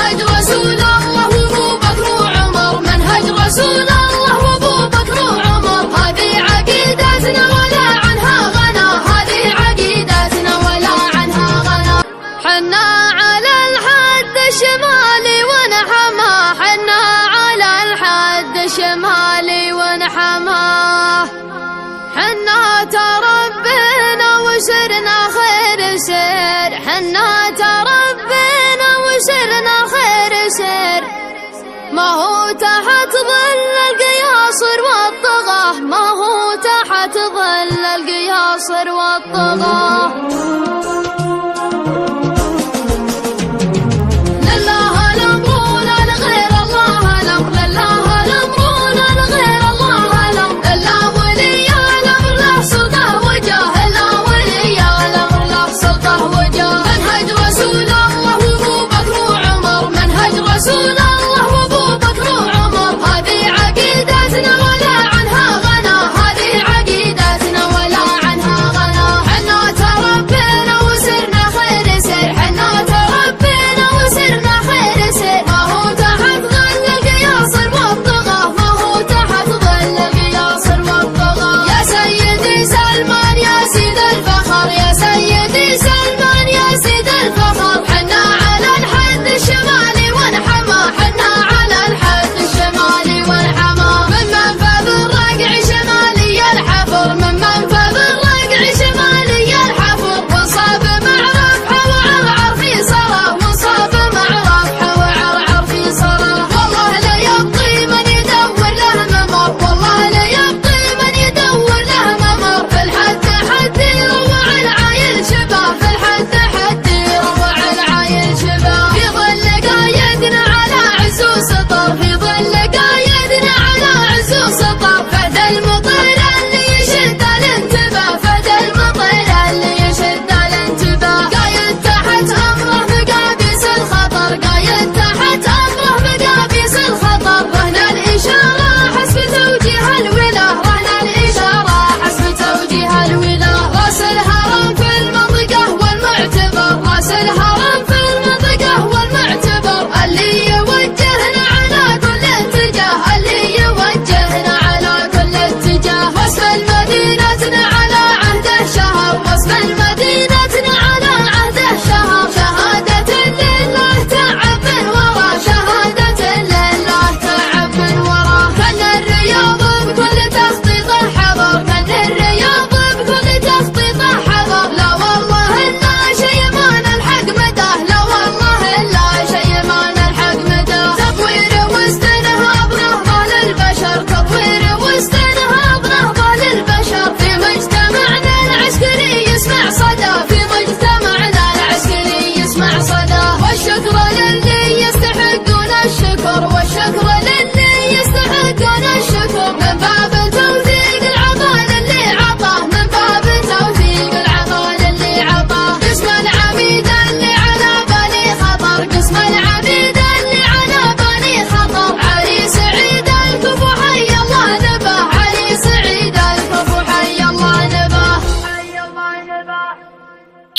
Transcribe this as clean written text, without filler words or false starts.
منهج رسول الله وابو بكر وعمر، منهج رسول الله وابو بكر وعمر، هذه عقيدتنا ولا عنها غنى، هذه عقيدتنا ولا عنها غنى. حنا على الحد الشمالي ونحماه، حنا على الحد الشمالي ونحماه، حنا تربينا وسرنا خير سير، حنا تربينا وسرنا خير سير، ما هو تحت ظل القياصر والطغاة، ما هو تحت ظل القياصر والطغاة.